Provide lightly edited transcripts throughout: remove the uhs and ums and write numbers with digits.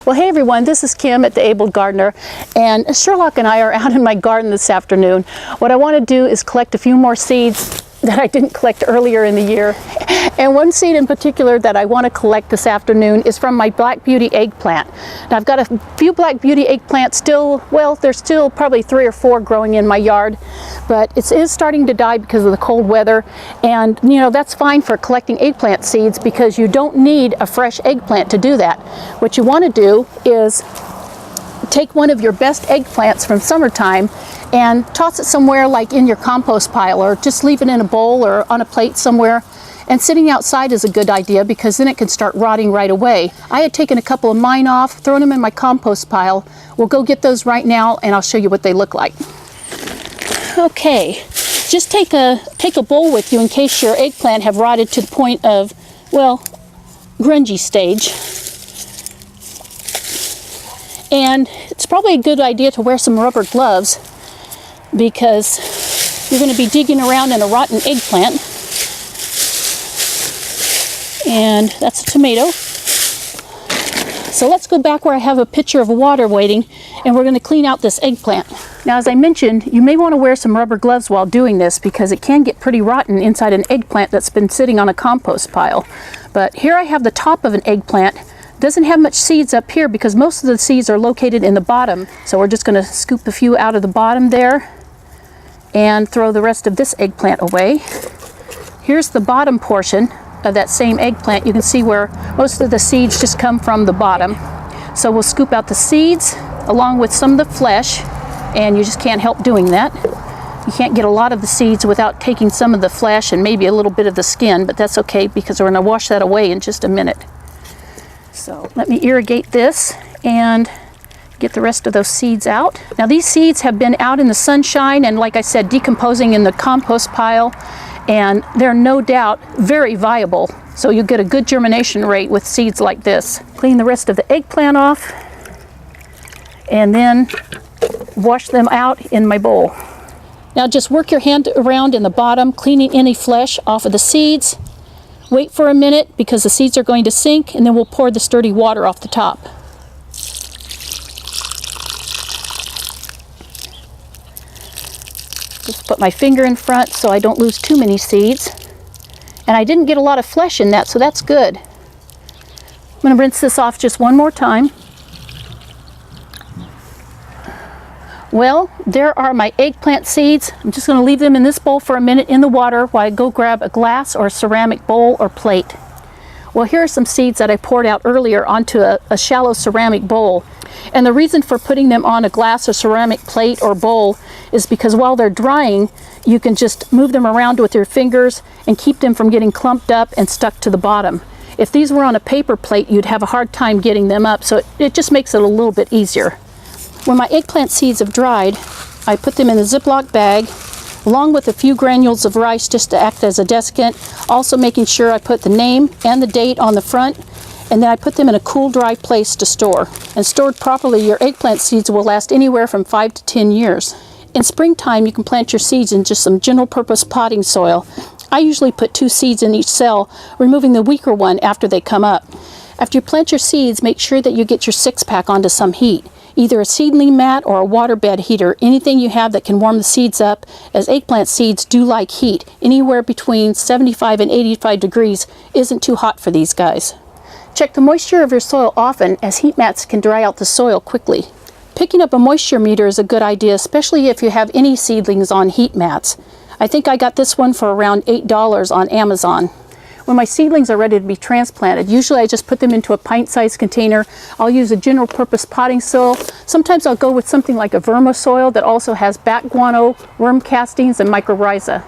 Well, hey everyone, this is Kim at The Abled Gardener, and Sherlock and I are out in my garden this afternoon. What I want to do is collect a few more seeds that I didn't collect earlier in the year. And one seed in particular that I want to collect this afternoon is from my Black Beauty eggplant. Now I've got a few Black Beauty eggplants still, well, there's still probably 3 or 4 growing in my yard, but it is starting to die because of the cold weather. And you know, that's fine for collecting eggplant seeds because you don't need a fresh eggplant to do that. What you want to do is take one of your best eggplants from summertime and toss it somewhere like in your compost pile, or just leave it in a bowl or on a plate somewhere. And sitting outside is a good idea because then it can start rotting right away. I had taken a couple of mine off, thrown them in my compost pile. We'll go get those right now and I'll show you what they look like. Okay, just take a bowl with you in case your eggplant have rotted to the point of, well, grungy stage. And it's probably a good idea to wear some rubber gloves because you're going to be digging around in a rotten eggplant. And that's a tomato. So let's go back where I have a pitcher of water waiting, and we're going to clean out this eggplant. Now, as I mentioned, you may want to wear some rubber gloves while doing this because it can get pretty rotten inside an eggplant that's been sitting on a compost pile. But here I have the top of an eggplant. Doesn't have much seeds up here because most of the seeds are located in the bottom. So we're just going to scoop a few out of the bottom there and throw the rest of this eggplant away. Here's the bottom portion of that same eggplant. You can see where most of the seeds just come from the bottom. So we'll scoop out the seeds along with some of the flesh, and you just can't help doing that. You can't get a lot of the seeds without taking some of the flesh and maybe a little bit of the skin, but that's okay because we're going to wash that away in just a minute. So let me irrigate this and get the rest of those seeds out. Now these seeds have been out in the sunshine and, like I said, decomposing in the compost pile, and they're no doubt very viable. So you'll get a good germination rate with seeds like this. Clean the rest of the eggplant off and then wash them out in my bowl. Now just work your hand around in the bottom, cleaning any flesh off of the seeds. Wait for a minute because the seeds are going to sink, and then we'll pour the sturdy water off the top. Just put my finger in front so I don't lose too many seeds. And I didn't get a lot of flesh in that, so that's good. I'm going to rinse this off just one more time. Well, there are my eggplant seeds. I'm just going to leave them in this bowl for a minute in the water while I go grab a glass or a ceramic bowl or plate. Well, here are some seeds that I poured out earlier onto a shallow ceramic bowl. And the reason for putting them on a glass or ceramic plate or bowl is because while they're drying, you can just move them around with your fingers and keep them from getting clumped up and stuck to the bottom. If these were on a paper plate, you'd have a hard time getting them up, so it just makes it a little bit easier. When my eggplant seeds have dried, I put them in a Ziploc bag along with a few granules of rice just to act as a desiccant, also making sure I put the name and the date on the front, and then I put them in a cool, dry place to store. And stored properly, your eggplant seeds will last anywhere from 5 to 10 years. In springtime, you can plant your seeds in just some general purpose potting soil. I usually put 2 seeds in each cell, removing the weaker one after they come up. After you plant your seeds, make sure that you get your 6-pack onto some heat. Either a seedling mat or a waterbed heater, anything you have that can warm the seeds up, as eggplant seeds do like heat. Anywhere between 75 and 85 degrees isn't too hot for these guys. Check the moisture of your soil often, as heat mats can dry out the soil quickly. Picking up a moisture meter is a good idea, especially if you have any seedlings on heat mats. I think I got this one for around $8 on Amazon. When my seedlings are ready to be transplanted, usually I just put them into a pint-sized container. I'll use a general purpose potting soil. Sometimes I'll go with something like a vermisoil that also has bat guano, worm castings, and mycorrhiza.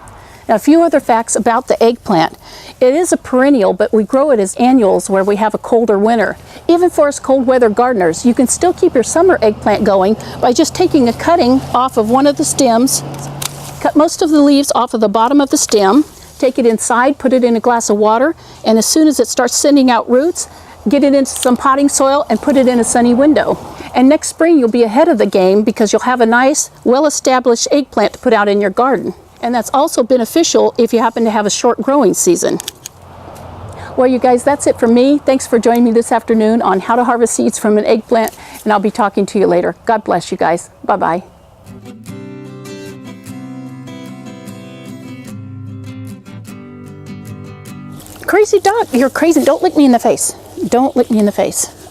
Now, a few other facts about the eggplant. It is a perennial, but we grow it as annuals where we have a colder winter. Even for us cold weather gardeners, you can still keep your summer eggplant going by just taking a cutting off of one of the stems, cut most of the leaves off of the bottom of the stem, take it inside, put it in a glass of water, and as soon as it starts sending out roots, get it into some potting soil and put it in a sunny window. And next spring you'll be ahead of the game because you'll have a nice, well-established eggplant to put out in your garden. And that's also beneficial if you happen to have a short growing season. Well, you guys, that's it for me. Thanks for joining me this afternoon on how to harvest seeds from an eggplant, and I'll be talking to you later. God bless you guys. Bye-bye. Crazy dog, you're crazy. Don't lick me in the face. Don't lick me in the face.